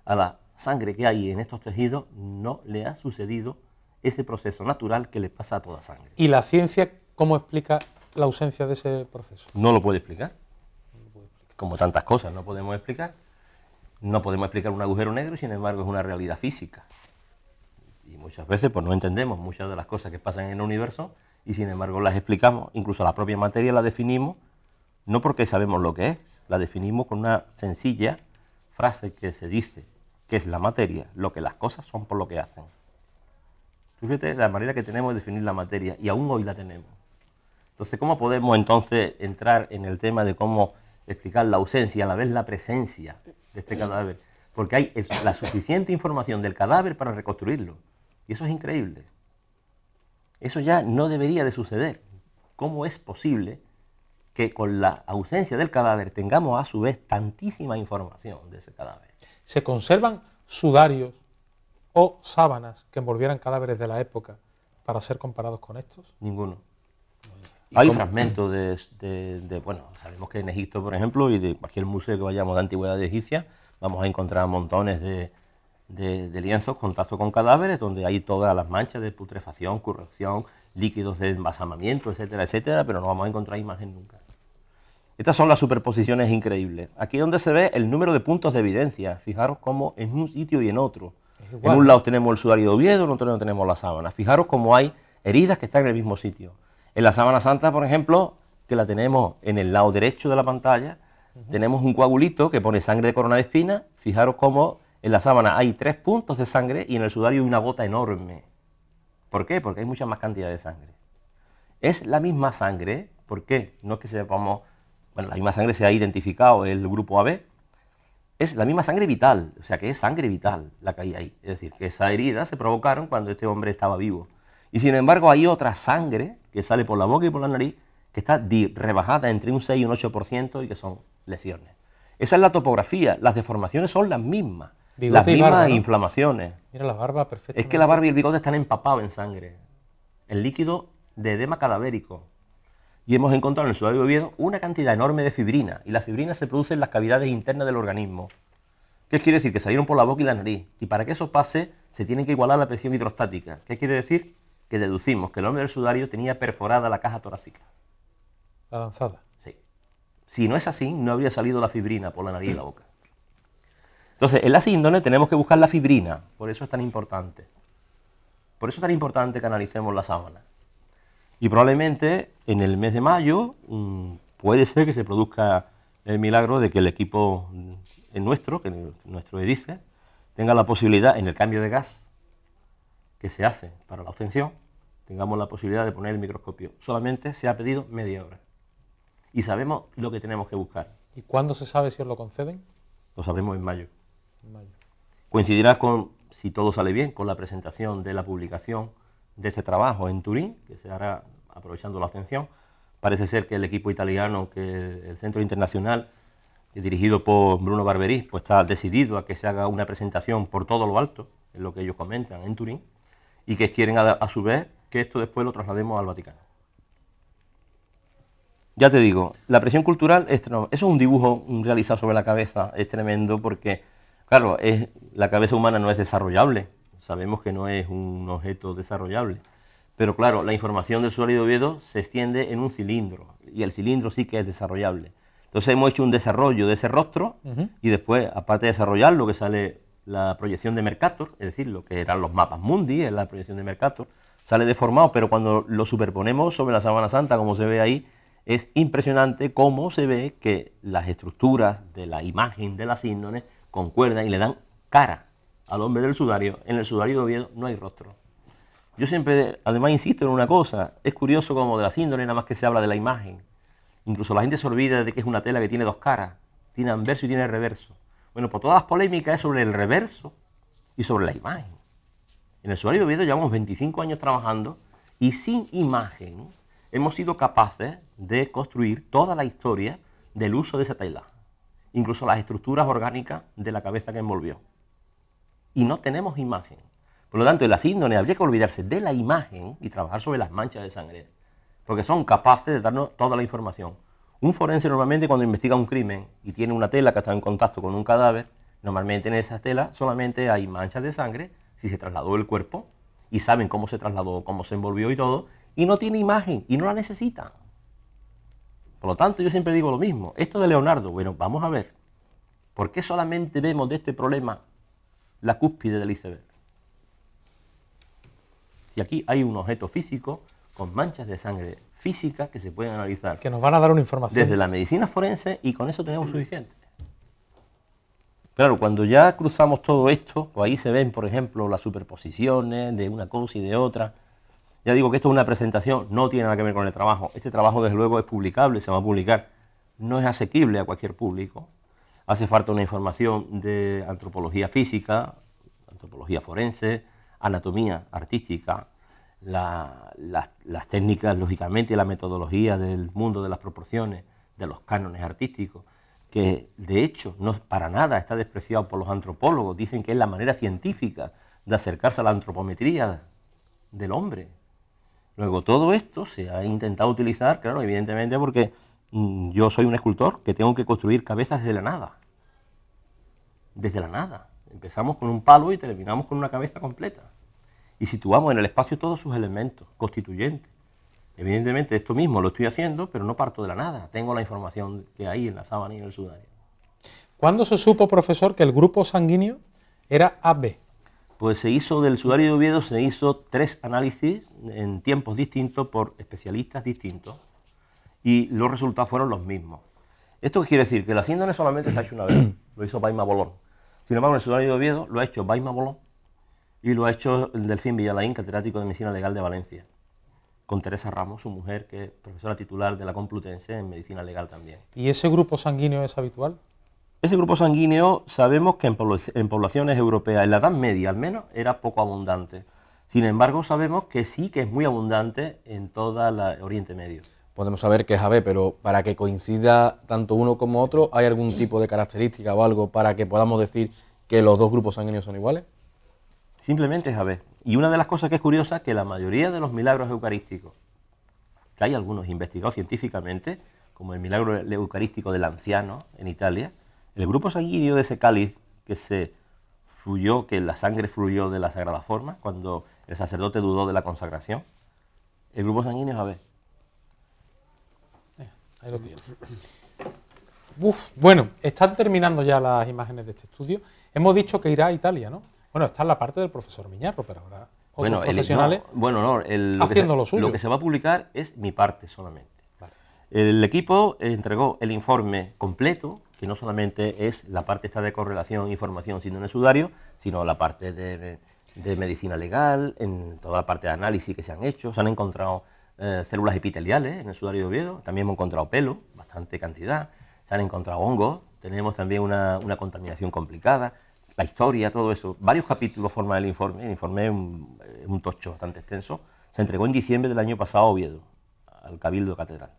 A la sangre que hay en estos tejidos no le ha sucedido ese proceso natural que le pasa a toda sangre. ¿Y la ciencia cómo explica la ausencia de ese proceso? No lo puede explicar. Como tantas cosas no podemos explicar. No podemos explicar un agujero negro y sin embargo es una realidad física. Y muchas veces pues no entendemos muchas de las cosas que pasan en el universo y sin embargo las explicamos, incluso la propia materia la definimos, no porque sabemos lo que es, la definimos con una sencilla frase que se dice, que es la materia, lo que las cosas son por lo que hacen. Fíjate la manera que tenemos de definir la materia y aún hoy la tenemos. Entonces, ¿cómo podemos entonces entrar en el tema de cómo explicar la ausencia y a la vez la presencia de este cadáver? Porque hay la suficiente información del cadáver para reconstruirlo. Y eso es increíble. Eso ya no debería de suceder. ¿Cómo es posible que con la ausencia del cadáver tengamos a su vez tantísima información de ese cadáver? ¿Se conservan sudarios o sábanas que envolvieran cadáveres de la época para ser comparados con estos? Ninguno. Hay fragmentos bueno, sabemos que en Egipto, por ejemplo, y de cualquier museo que vayamos de antigüedad egipcia, vamos a encontrar montones de lienzos, contacto con cadáveres, donde hay todas las manchas de putrefacción, corrupción, líquidos de embalsamamiento, etcétera, etcétera, pero no vamos a encontrar imagen nunca. Estas son las superposiciones increíbles. Aquí es donde se ve el número de puntos de evidencia. Fijaros cómo en un sitio y en otro. En un lado tenemos el sudario de Oviedo, en otro lado tenemos la sábana. Fijaros cómo hay heridas que están en el mismo sitio. En la sábana santa, por ejemplo, que la tenemos en el lado derecho de la pantalla, tenemos un coagulito que pone sangre de corona de espina. Fijaros cómo en la sábana hay 3 puntos de sangre y en el sudario hay una gota enorme. ¿Por qué? Porque hay mucha más cantidad de sangre. Es la misma sangre. ¿Por qué? No es que sepamos... Bueno, la misma sangre se ha identificado, el grupo AB. Es la misma sangre vital, o sea que es sangre vital la que hay ahí. Es decir, que esas heridas se provocaron cuando este hombre estaba vivo. Y sin embargo hay otra sangre que sale por la boca y por la nariz que está rebajada entre un 6 y un 8% y que son lesiones. Esa es la topografía, las deformaciones son las mismas. Bigote las mismas barba, ¿no? Inflamaciones. Mira la barba perfecta. Es que la barba y el bigote están empapados en sangre. El líquido de edema cadavérico. Y hemos encontrado en el sudario de Oviedo una cantidad enorme de fibrina. Y la fibrina se produce en las cavidades internas del organismo. ¿Qué quiere decir? Que salieron por la boca y la nariz. Y para que eso pase, se tiene que igualar la presión hidrostática. ¿Qué quiere decir? Que deducimos que el hombre del sudario tenía perforada la caja torácica. La lanzada. Sí. Si no es así, no habría salido la fibrina por la nariz y la boca. Entonces, en las índones tenemos que buscar la fibrina. Por eso es tan importante. Por eso es tan importante que analicemos la sábana. Y probablemente en el mes de mayo puede ser que se produzca el milagro de que el equipo nuestro, que nuestro EDICE, tenga la posibilidad, en el cambio de gas que se hace para la obtención, tengamos la posibilidad de poner el microscopio. Solamente se ha pedido media hora. Y sabemos lo que tenemos que buscar. ¿Y cuándo se sabe si os lo conceden? Lo sabremos en mayo. En mayo. Coincidirá con, si todo sale bien, con la presentación de la publicación de este trabajo en Turín, que se hará aprovechando la obtención. Parece ser que el equipo italiano, que el Centro Internacional, dirigido por Bruno Barberí, pues está decidido a que se haga una presentación por todo lo alto, es lo que ellos comentan en Turín, y que quieren a su vez que esto después lo traslademos al Vaticano. Ya te digo, la presión cultural, eso es un dibujo realizado sobre la cabeza, es tremendo porque, claro, la cabeza humana no es desarrollable, sabemos que no es un objeto desarrollable, pero claro, la información del sudario de Oviedo se extiende en un cilindro, y el cilindro sí que es desarrollable. Entonces hemos hecho un desarrollo de ese rostro, y después, aparte de desarrollarlo, que sale la proyección de Mercator, es decir, lo que eran los mapas mundi, es la proyección de Mercator, sale deformado, pero cuando lo superponemos sobre la sábana santa, como se ve ahí, es impresionante cómo se ve que las estructuras de la imagen de las índones concuerdan y le dan cara al hombre del sudario, en el sudario de Oviedo no hay rostro. Yo siempre, además, insisto en una cosa, es curioso como de la síndrome nada más que se habla de la imagen. Incluso la gente se olvida de que es una tela que tiene dos caras, tiene anverso y tiene reverso. Bueno, pues todas las polémicas es sobre el reverso y sobre la imagen. En el sudario de Oviedo llevamos 25 años trabajando y sin imagen hemos sido capaces de construir toda la historia del uso de esa tela, incluso las estructuras orgánicas de la cabeza que envolvió. Y no tenemos imagen. Por lo tanto, en la síndrome habría que olvidarse de la imagen y trabajar sobre las manchas de sangre, porque son capaces de darnos toda la información. Un forense normalmente cuando investiga un crimen y tiene una tela que está en contacto con un cadáver, normalmente en esa tela solamente hay manchas de sangre, si se trasladó el cuerpo, y saben cómo se trasladó, cómo se envolvió y todo, y no tiene imagen, y no la necesitan. Por lo tanto, yo siempre digo lo mismo. Esto de Leonardo, bueno, vamos a ver. ¿Por qué solamente vemos de este problema la cúspide del iceberg? Si aquí hay un objeto físico con manchas de sangre físicas que se pueden analizar. Que nos van a dar una información. Desde la medicina forense, y con eso tenemos suficiente. Claro, cuando ya cruzamos todo esto, pues ahí se ven, por ejemplo, las superposiciones de una cosa y de otra. Ya digo que esto es una presentación, no tiene nada que ver con el trabajo. Este trabajo, desde luego, es publicable, se va a publicar. No es asequible a cualquier público. Hace falta una información de antropología física, antropología forense, anatomía artística, las técnicas, lógicamente, y la metodología del mundo de las proporciones, de los cánones artísticos, que de hecho no para nada está despreciado por los antropólogos. Dicen que es la manera científica de acercarse a la antropometría del hombre. Luego, todo esto se ha intentado utilizar, claro, evidentemente, porque yo soy un escultor que tengo que construir cabezas desde la nada. Desde la nada. Empezamos con un palo y terminamos con una cabeza completa. Y situamos en el espacio todos sus elementos constituyentes. Evidentemente, esto mismo lo estoy haciendo, pero no parto de la nada. Tengo la información que hay en la sábana y en el sudario. ¿Cuándo se supo, profesor, que el grupo sanguíneo era AB? Pues se hizo del sudario de Oviedo, se hizo 3 análisis en tiempos distintos por especialistas distintos y los resultados fueron los mismos. ¿Esto qué quiere decir? Que la síndrome solamente se ha hecho una vez, lo hizo Baima Bolón. Sin embargo, en el sudario de Oviedo lo ha hecho Baima Bolón y lo ha hecho Delfín Villalaín, catedrático de Medicina Legal de Valencia, con Teresa Ramos, su mujer, que es profesora titular de la Complutense en Medicina Legal también. ¿Y ese grupo sanguíneo es habitual? Ese grupo sanguíneo sabemos que en poblaciones europeas, en la Edad Media al menos, era poco abundante. Sin embargo, sabemos que sí que es muy abundante en todo el Oriente Medio. Podemos saber que es AB, pero para que coincida tanto uno como otro, ¿hay algún tipo de característica o algo para que podamos decir que los dos grupos sanguíneos son iguales? Simplemente es AB. Y una de las cosas que es curiosa es que la mayoría de los milagros eucarísticos, que hay algunos investigados científicamente, como el milagro eucarístico del anciano en Italia, el grupo sanguíneo de ese cáliz que se fluyó, que la sangre fluyó de la Sagrada Forma, cuando el sacerdote dudó de la consagración, el grupo sanguíneo es AB. Ahí lo tiene. Bueno, están terminando ya las imágenes de este estudio. Hemos dicho que irá a Italia, ¿no? Bueno, está en la parte del profesor Miñarro, pero habrá otros profesionales haciendo lo suyo. Lo que se va a publicar es mi parte solamente. Vale. El equipo entregó el informe completo, que no solamente es la parte esta de correlación e información, sino en el sudario, sino la parte de medicina legal, en toda la parte de análisis que se han hecho. Se han encontrado células epiteliales en el sudario de Oviedo, también hemos encontrado pelo, bastante cantidad, se han encontrado hongos, tenemos también una contaminación complicada, la historia, todo eso. Varios capítulos forman el informe es un tocho bastante extenso, se entregó en diciembre del año pasado a Oviedo, al Cabildo Catedral.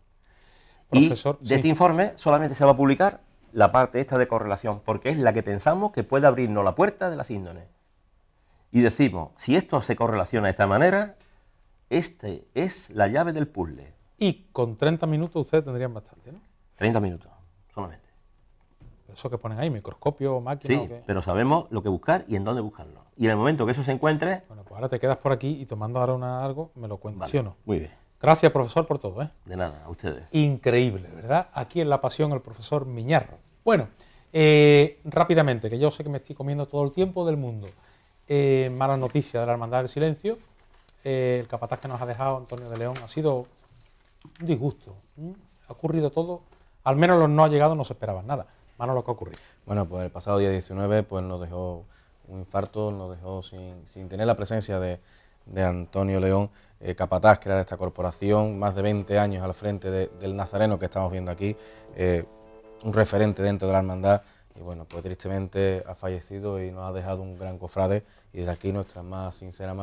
Profesor, y de este informe solamente se va a publicar la parte esta de correlación, porque es la que pensamos que puede abrirnos la puerta de la síndrome. Y decimos, si esto se correlaciona de esta manera, este es la llave del puzzle. Y con 30 minutos ustedes tendrían bastante, ¿no? 30 minutos, solamente. Eso que ponen ahí, microscopio, máquina... Sí, pero sabemos lo que buscar y en dónde buscarlo. Y en el momento que eso se encuentre... Bueno, pues ahora te quedas por aquí y tomando ahora algo, me lo cuentas, vale, ¿sí o no? Muy bien. Gracias, profesor, por todo, ¿eh? De nada, a ustedes. Increíble, ¿verdad? Aquí en La Pasión, el profesor Miñarro. Bueno, rápidamente, que yo sé que me estoy comiendo todo el tiempo del mundo. Mala noticia de la Hermandad del Silencio. El capataz que nos ha dejado, Antonio de León, ha sido un disgusto. Ha ocurrido todo, al menos los no allegados no se esperaban nada. Malo lo que ha ocurrido. Bueno, pues el pasado día 19 pues nos dejó un infarto, nos dejó sin tener la presencia de Antonio León, capataz que era de esta corporación, más de 20 años al frente del Nazareno que estamos viendo aquí, un referente dentro de la hermandad, y bueno, pues tristemente ha fallecido y nos ha dejado un gran cofrade, y desde aquí nuestra más sincera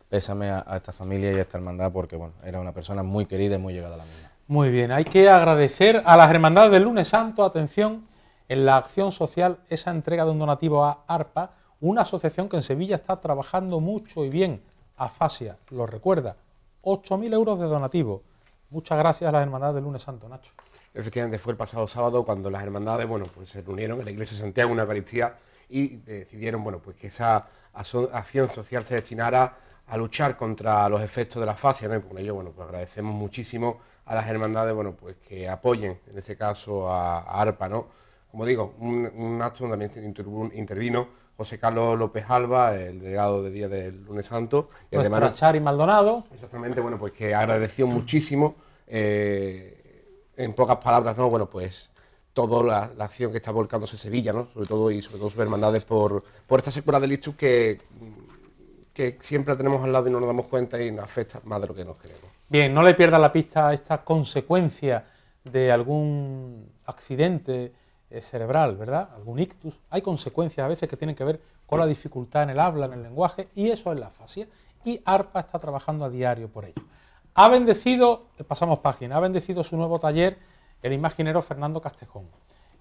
pésame a esta familia y a esta hermandad, porque bueno, era una persona muy querida y muy llegada a la misma. Muy bien, hay que agradecer a las hermandades del Lunes Santo, atención, en la acción social, esa entrega de un donativo a ARPA, una asociación que en Sevilla está trabajando mucho y bien. Afasia, lo recuerda, 8.000 euros de donativo. Muchas gracias a las hermandades del Lunes Santo, Nacho. Efectivamente, fue el pasado sábado cuando las hermandades, bueno, pues se reunieron en la iglesia de Santiago, una Eucaristía, y decidieron, bueno, pues que esa acción social se destinara a luchar contra los efectos de la afasia, ¿no? Y con ello, bueno, pues agradecemos muchísimo a las hermandades, bueno, pues que apoyen, en este caso, a ARPA, ¿no? Como digo, un acto donde también intervino José Carlos López Alba, el delegado de Día del Lunes Santo. Y además Chari Maldonado. Exactamente, bueno, pues que agradeció muchísimo, en pocas palabras, ¿no? Bueno, pues toda la acción que está volcándose Sevilla, ¿no? Sobre todo sus hermandades por esta secuela del ictus que siempre la tenemos al lado y no nos damos cuenta y nos afecta más de lo que nos queremos. Bien, no le pierda la pista a esta consecuencia de algún accidente cerebral, ¿verdad? Algún ictus. Hay consecuencias a veces que tienen que ver con la dificultad en el habla, en el lenguaje, y eso es la afasia. Y ARPA está trabajando a diario por ello. Ha bendecido, pasamos página, ha bendecido su nuevo taller el imaginero Fernando Castejón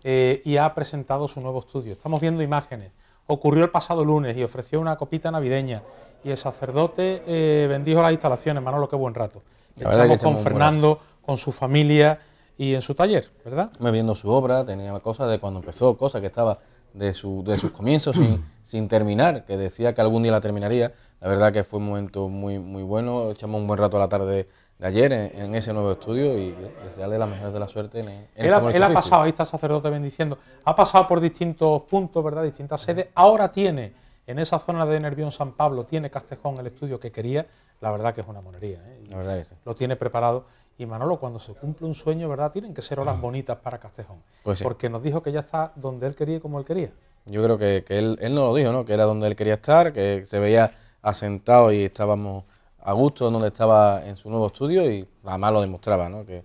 y ha presentado su nuevo estudio. Estamos viendo imágenes. Ocurrió el pasado lunes y ofreció una copita navideña y el sacerdote bendijo las instalaciones. Manolo, qué buen rato. Estamos con Fernando, con su familia y en su taller, ¿verdad? Me viendo su obra, tenía cosas de cuando empezó, cosas que estaba de sus comienzos sin terminar, que decía que algún día la terminaría. La verdad que fue un momento muy bueno, echamos un buen rato a la tarde de ayer en ese nuevo estudio y desearle la mejor de la suerte él ha pasado, ahí está el sacerdote bendiciendo, ha pasado por distintos puntos, ¿verdad? Distintas sedes, ahora tiene en esa zona de Nervión San Pablo, tiene Castejón el estudio que quería, la verdad que es una monería, ¿eh? La verdad que sí. Lo tiene preparado. Y Manolo, cuando se cumple un sueño, ¿verdad? Tienen que ser horas bonitas para Castejón. Pues sí. Porque nos dijo que ya está donde él quería y como él quería. Yo creo que él nos lo dijo, ¿no? Que era donde él quería estar, que se veía asentado y estábamos a gusto donde estaba en su nuevo estudio y además lo demostraba, ¿no? Que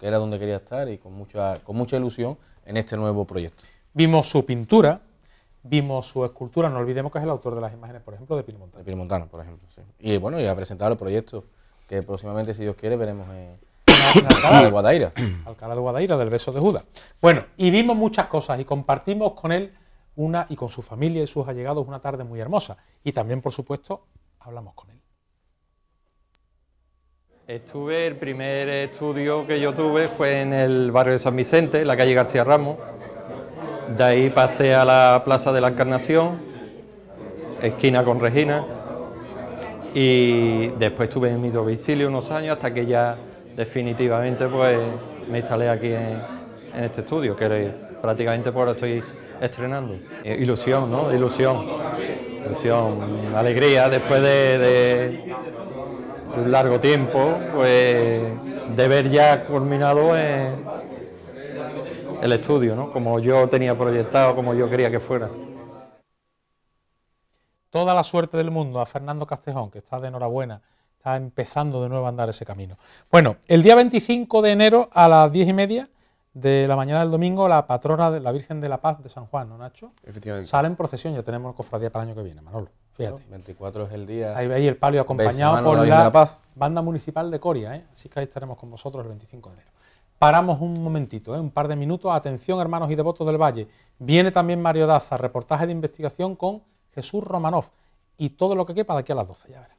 era donde quería estar y con mucha ilusión en este nuevo proyecto. Vimos su pintura, vimos su escultura, no olvidemos que es el autor de las imágenes, por ejemplo, de Pilmontano. De Pilmontano, por ejemplo, sí. Y bueno, y ha presentado el proyecto que próximamente, si Dios quiere, veremos en Alcalá de Guadaira. Alcalá de Guadaira, del beso de Judas. Bueno, y vimos muchas cosas y compartimos con él y con su familia y sus allegados una tarde muy hermosa. Y también, por supuesto, hablamos con él. El primer estudio que yo tuve fue en el barrio de San Vicente, en la calle García Ramos. De ahí pasé a la Plaza de la Encarnación, esquina con Regina. Y después estuve en mi domicilio unos años hasta que ya definitivamente pues me instalé aquí en este estudio, que prácticamente por ahora estoy estrenando. Ilusión, ¿no? Ilusión, alegría después de un largo tiempo, pues de ver ya culminado el estudio, ¿no? Como yo tenía proyectado, como yo quería que fuera. Toda la suerte del mundo a Fernando Castejón, que está de enhorabuena, está empezando de nuevo a andar ese camino. Bueno, el día 25 de enero a las 10:30 de la mañana del domingo, la patrona de la Virgen de la Paz de San Juan, ¿no, Nacho? Efectivamente. Sale en procesión, ya tenemos cofradía para el año que viene, Manolo, fíjate. Bueno, 24 es el día. Ahí el palio acompañado por la Banda Municipal de Coria, ¿eh? Así que ahí estaremos con vosotros el 25 de enero. Paramos un momentito, un par de minutos. Atención, hermanos y devotos del Valle. Viene también Mario Daza, reportaje de investigación con Jesús Romanov y todo lo que quepa de aquí a las 12, ya verás.